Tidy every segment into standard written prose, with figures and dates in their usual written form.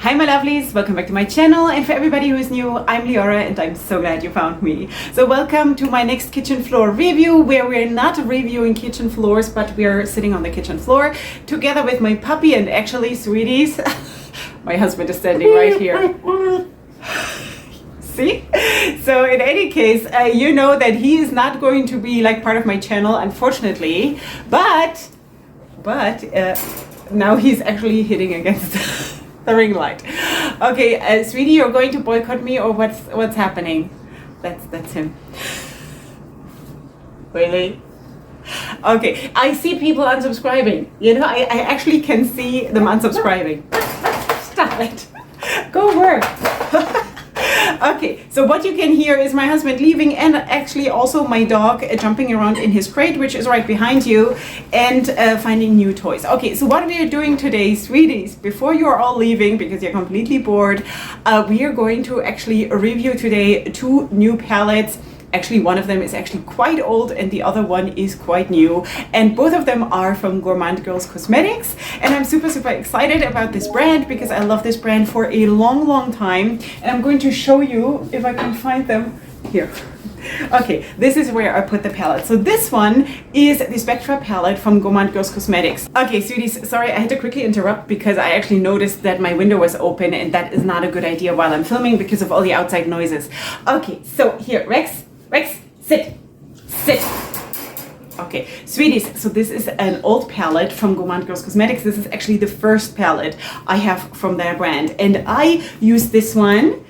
Hi my lovelies, welcome back to my channel, and for everybody who is new, I'm Leorah and I'm so glad you found me. So welcome to my next kitchen floor review, where we're not reviewing kitchen floors, but we're sitting on the kitchen floor together with my puppy. And actually, sweeties, my husband is standing right here. See? So in any case, you know that he is not going to be like part of my channel, unfortunately, but now he's actually hitting against the ring light. Okay, sweetie, you're going to boycott me, or what's happening? That's him. Really? Okay, I see people unsubscribing. You know, I actually can see them unsubscribing. Stop it. Go work. Okay, so what you can hear is my husband leaving, and actually also my dog jumping around in his crate, which is right behind you, and finding new toys. Okay, so what we are doing today, sweeties, before you're all leaving because you're completely bored, we are going to actually review today two new palettes. Actually, one of them is actually quite old and the other one is quite new. And both of them are from Gourmand Girls Cosmetics. And I'm super excited about this brand because I love this brand for a long time. And I'm going to show you if I can find them here. Okay, this is where I put the palette. So this one is the Spectra palette from Gourmand Girls Cosmetics. Okay, sweeties, sorry, I had to quickly interrupt because I actually noticed that my window was open, and that is not a good idea while I'm filming because of all the outside noises. Okay, so here, Rex, sit. Okay, sweeties, so this is an old palette from Gourmand Girls Cosmetics. This is actually the first palette I have from their brand. And I use this one,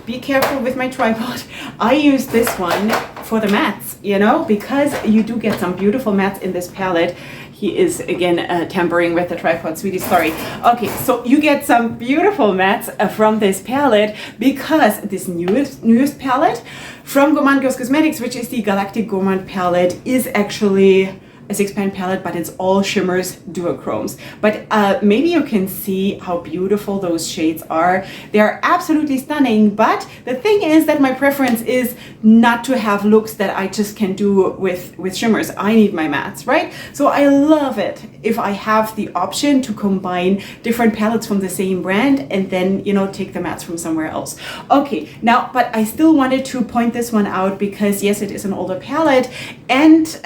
be careful with my tripod. I use this one for the mattes, you know, because you do get some beautiful mattes in this palette. He is again tampering with the tripod, sweetie, sorry. Okay, so you get some beautiful mattes from this palette because this newest palette from Gourmand Girls Cosmetics, which is the Galactic Gourmande palette, is actually a 6-pan palette, but it's all shimmers, duochromes. But maybe you can see how beautiful those shades are. They are absolutely stunning, but the thing is that my preference is not to have looks that I just can do with shimmers. I need my mattes, right? So I love it if I have the option to combine different palettes from the same brand and then, you know, take the mattes from somewhere else. Okay, now, but I still wanted to point this one out because yes, it is an older palette, and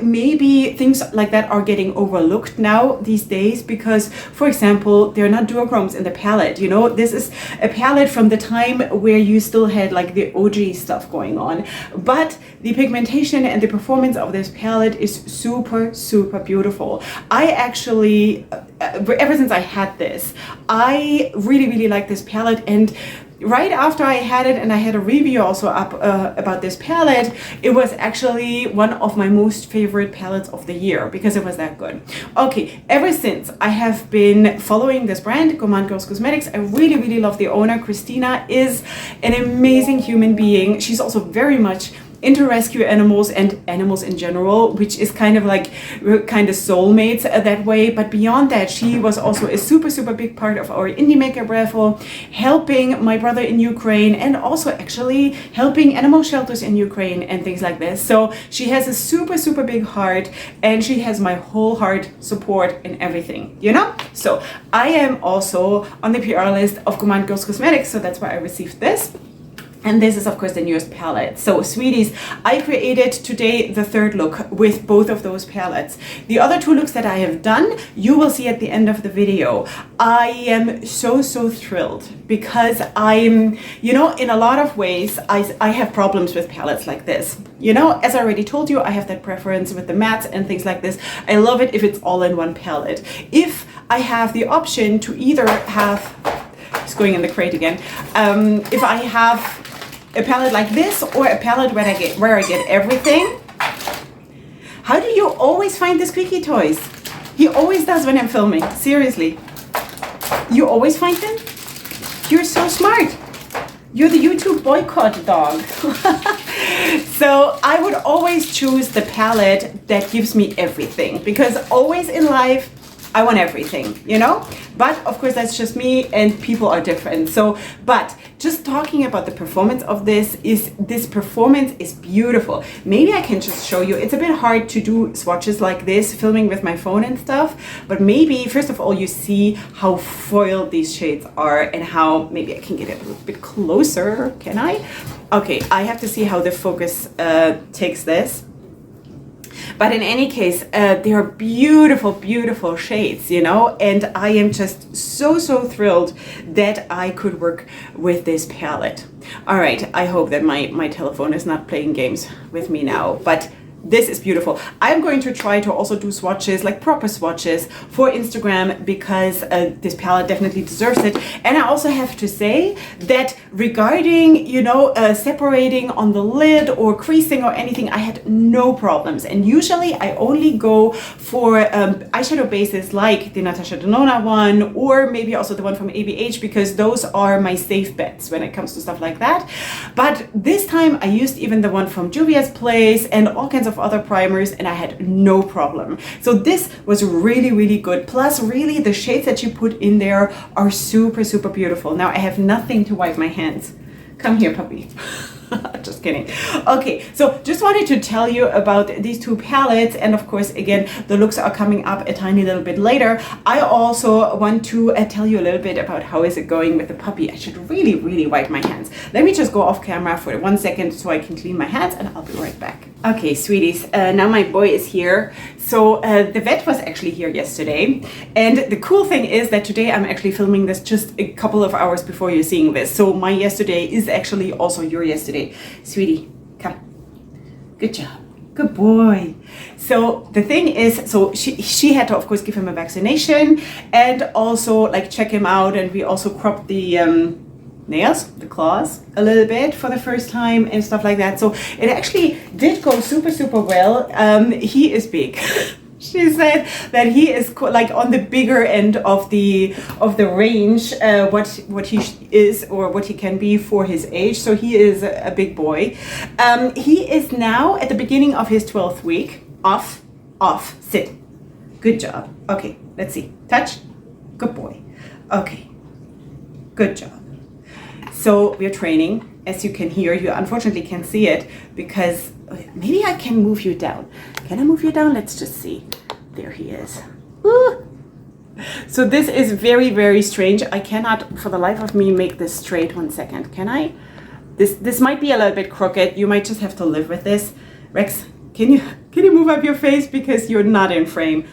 maybe things like that are getting overlooked now these days because, for example, they're not duochromes in the palette. You know, this is a palette from the time where you still had like the OG stuff going on, but the pigmentation and the performance of this palette is super beautiful. I actually, ever since I had this, I really like this palette. And right after I had it, and I had a review also up about this palette, it was actually one of my most favorite palettes of the year because it was that good. Okay, ever since I have been following this brand, Gourmand Girls Cosmetics, I really love the owner. Christina is an amazing human being. She's also very much into rescue animals and animals in general, which is kind of like kind of soulmates that way. But beyond that, she was also a super big part of our indie maker raffle, helping my brother in Ukraine, and also actually helping animal shelters in Ukraine and things like this. So she has a super big heart, and she has my whole heart support in everything, you know. So I am also on the PR list of Gourmand Girls Cosmetics, so that's why I received this. And this is, of course, the newest palette. So, sweeties, I created today the third look with both of those palettes. The other two looks that I have done, you will see at the end of the video. I am so thrilled because I'm, you know, in a lot of ways, I have problems with palettes like this. You know, as I already told you, I have that preference with the mattes and things like this. I love it if it's all in one palette. If I have the option to either have, it's going in the crate again, if I have a palette like this or a palette where I get everything. How do you always find the squeaky toys? He always does when I'm filming, seriously. You always find them? You're so smart. You're the YouTube boycott dog. So I would always choose the palette that gives me everything, because always in life I want everything, you know? But of course, that's just me, and people are different. So, but just talking about the performance of this performance is beautiful. Maybe I can just show you. It's a bit hard to do swatches like this, filming with my phone and stuff. But maybe, first of all, you see how foiled these shades are and how, maybe I can get it a little bit closer. Can I? Okay, I have to see how the focus takes this. But in any case, they are beautiful, beautiful shades, you know, and I am just so thrilled that I could work with this palette. All right, I hope that my telephone is not playing games with me now, but this is beautiful. I'm going to try to also do swatches, like proper swatches for Instagram, because this palette definitely deserves it. And I also have to say that regarding, you know, separating on the lid or creasing or anything, I had no problems. And usually I only go for eyeshadow bases like the Natasha Denona one, or maybe also the one from ABH, because those are my safe bets when it comes to stuff like that. But this time I used even the one from Juvia's Place and all kinds of other primers, and I had no problem. So this was really, really good. Plus, really, the shades that you put in there are super, super beautiful. Now I have nothing to wipe my hands. Come here, puppy. Just kidding. Okay, so just wanted to tell you about these two palettes, and of course, again, the looks are coming up a tiny little bit later. I also want to tell you a little bit about how is it going with the puppy. I should really, really wipe my hands. Let me just go off camera for 1 second so I can clean my hands, and I'll be right back. Okay, sweeties, now my boy is here. So the vet was actually here yesterday, and the cool thing is that today I'm actually filming this just a couple of hours before you're seeing this. So my yesterday is actually also your yesterday. Sweetie, come. Good job. Good boy. So the thing is, so she had to, of course, give him a vaccination and also like check him out, and we also cropped the nails, the claws, a little bit for the first time and stuff like that. So it actually did go super, super well. He is big. She said that he is like on the bigger end of the range, what he is or what he can be for his age. So he is a big boy. He is now at the beginning of his 12th week. Off, sit. Good job. Okay, let's see. Touch. Good boy. Okay, good job. So we're training, as you can hear. You unfortunately can't see it because maybe I can move you down. Can I move you down? Let's just see. There he is. Woo! So this is very, very strange. I cannot for the life of me make this straight. 1 second. Can I? This might be a little bit crooked. You might just have to live with this. Rex, can you move up your face because you're not in frame?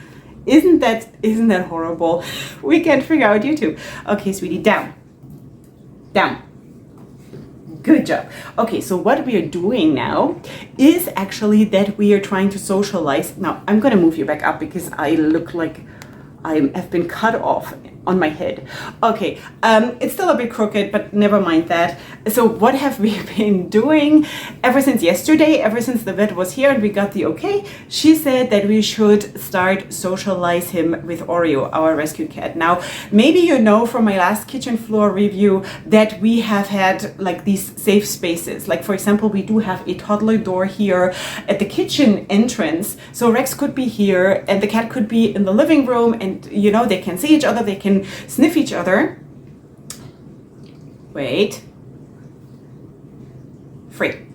Isn't that horrible? We can't figure out YouTube. Okay, sweetie, down. Down. Good job. Okay, so what we are doing now is actually that we are trying to socialize. Now, I'm going to move you back up because I look like I have been cut off on my head. Okay, it's still a bit crooked, but never mind that. So what have we been doing ever since yesterday, ever since the vet was here and we got the okay? She said that we should start socialize him with Oreo, our rescue cat. Now, maybe you know from my last kitchen floor review that we have had like these safe spaces. Like for example, we do have a toddler door here at the kitchen entrance. So Rex could be here and the cat could be in the living room, and you know, they can see each other, they can sniff each other. Wait. Free.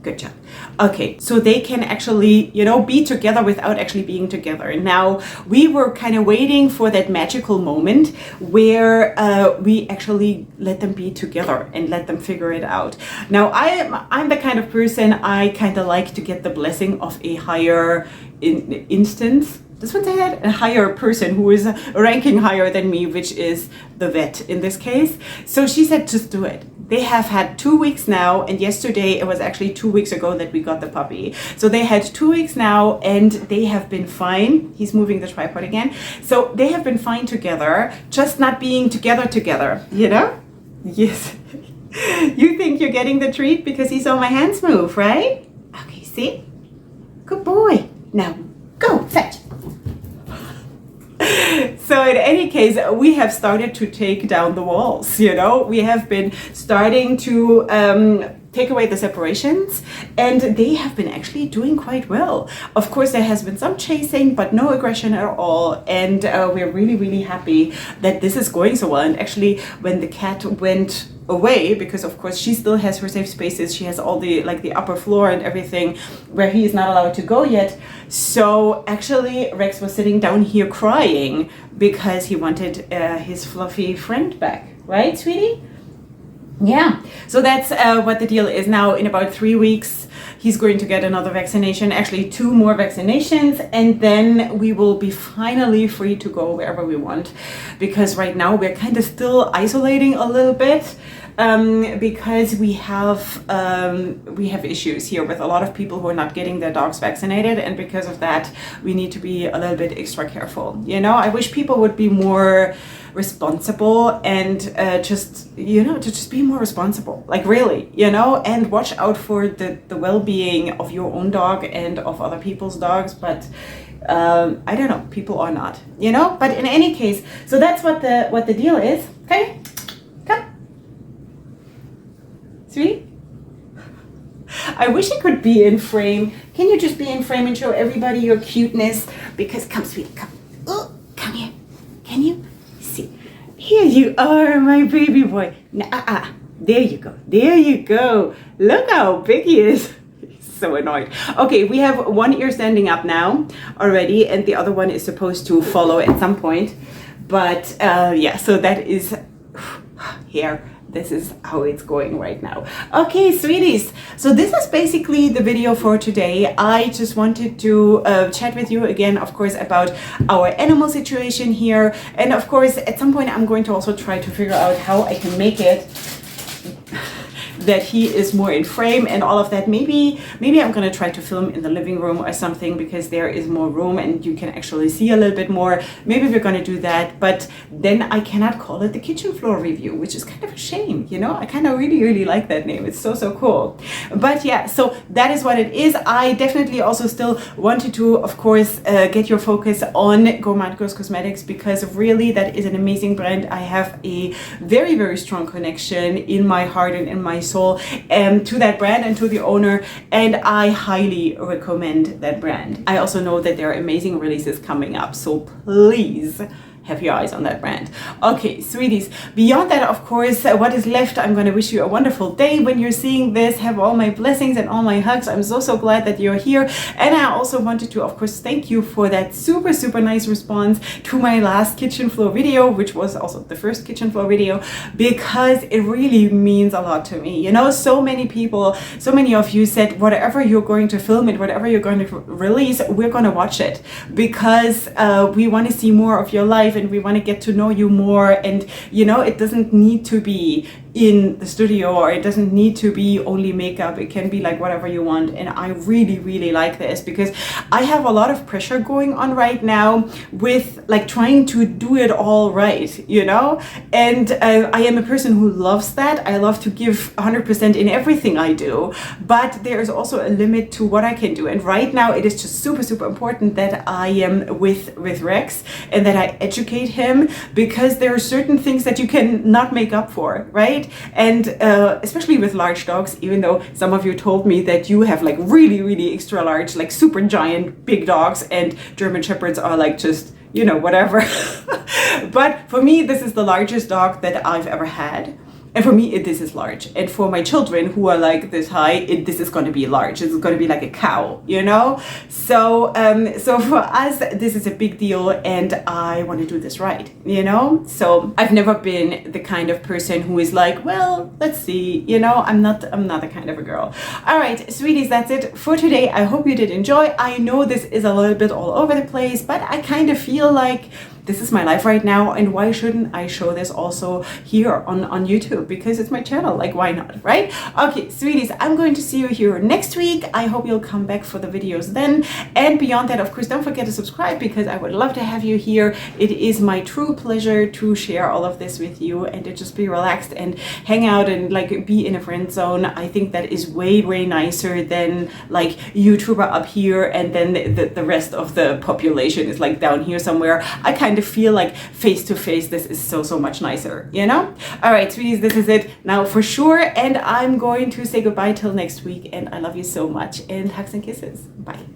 Good job. Okay, so they can actually, you know, be together without actually being together. Now, we were kind of waiting for that magical moment where we actually let them be together and let them figure it out. Now, I'm the kind of person, I kind of like to get the blessing of a higher instance. Does one say that? A higher person who is ranking higher than me, which is the vet in this case. So she said, just do it. They have had 2 weeks now, and yesterday, it was actually 2 weeks ago that we got the puppy. So they had 2 weeks now, and they have been fine. He's moving the tripod again. So they have been fine together, just not being together, you know? Yes. You think you're getting the treat because he saw my hands move, right? Okay, see? Good boy. Now, go, fetch. So in any case, we have started to take down the walls, you know. We have been starting to take away the separations, and they have been actually doing quite well. Of course, there has been some chasing, but no aggression at all, and we're really, really happy that this is going so well. And actually, when the cat went away, because of course she still has her safe spaces, she has all the like the upper floor and everything where he is not allowed to go yet. So actually Rex was sitting down here crying because he wanted his fluffy friend back, right, sweetie? Yeah, so that's what the deal is now. In about 3 weeks, he's going to get another vaccination, actually 2 more vaccinations, and then we will be finally free to go wherever we want. Because right now we're kind of still isolating a little bit, because we have issues here with a lot of people who are not getting their dogs vaccinated, and because of that, we need to be a little bit extra careful. You know, I wish people would be more responsible and just be more responsible, like really, you know, and watch out for the well-being of your own dog and of other people's dogs. But I don't know, people are not, you know. But in any case, so that's what the deal is. Okay, come, sweetie. I wish I could be in frame. Can you just be in frame and show everybody your cuteness? Because come, sweetie, come. Oh, come here. Can you? Here you are, my baby boy. There you go. There you go. Look how big he is. He's so annoyed. Okay, we have one ear standing up now already, and the other one is supposed to follow at some point. But yeah, so that is here. This is how it's going right now. Okay, sweeties. So this is basically the video for today. I just wanted to chat with you again, of course, about our animal situation here. And of course, at some point, I'm going to also try to figure out how I can make it that he is more in frame and all of that. Maybe I'm gonna try to film in the living room or something, because there is more room and you can actually see a little bit more. Maybe we're gonna do that, but then I cannot call it the kitchen floor review, which is kind of a shame, you know. I kind of really like that name. It's so cool. But yeah, so that is what it is. I definitely also still wanted to, of course, get your focus on Gourmand Girls Cosmetics, because really that is an amazing brand. I have a very strong connection in my heart and in my soul to that brand and to the owner, and I highly recommend that brand. I also know that there are amazing releases coming up, so please have your eyes on that brand. Okay, sweeties, beyond that, of course, what is left, I'm going to wish you a wonderful day when you're seeing this. Have all my blessings and all my hugs. I'm so glad that you're here. And I also wanted to, of course, thank you for that super nice response to my last kitchen floor video, which was also the first kitchen floor video, because it really means a lot to me. You know, so many people, so many of you said, whatever you're going to film it, whatever you're going to release, we're going to watch it, because we want to see more of your life, and we want to get to know you more. And you know, it doesn't need to be in the studio, or it doesn't need to be only makeup. It can be like whatever you want. And I really like this, because I have a lot of pressure going on right now with like trying to do it all right, you know. And I am a person who loves that. I love to give 100% in everything I do, but there is also a limit to what I can do. And right now it is just super important that I am with Rex, and that I educate him, because there are certain things that you can not make up for, right? And especially with large dogs, even though some of you told me that you have like really extra large, like super giant big dogs, and German Shepherds are like just, you know, whatever. But for me, this is the largest dog that I've ever had. And for me, this is large. And for my children who are like this high, this is going to be large. It's going to be like a cow, you know? So, so for us, this is a big deal, and I want to do this right, you know? So I've never been the kind of person who is like, well, let's see, you know, I'm not the kind of a girl. All right, sweeties, that's it for today. I hope you did enjoy. I know this is a little bit all over the place, but I kind of feel like this is my life right now, and why shouldn't I show this also here on YouTube? Because it's my channel, like why not, right? Okay, sweeties, I'm going to see you here next week. I hope you'll come back for the videos then. And beyond that, of course, don't forget to subscribe, because I would love to have you here. It is my true pleasure to share all of this with you, and to just be relaxed and hang out and like be in a friend zone. I think that is way nicer than like YouTuber up here and then the rest of the population is like down here somewhere. I kind kind of feel like face to face, this is so much nicer, you know? All right, sweeties, this is it now for sure. And I'm going to say goodbye till next week. And I love you so much. And hugs and kisses. Bye.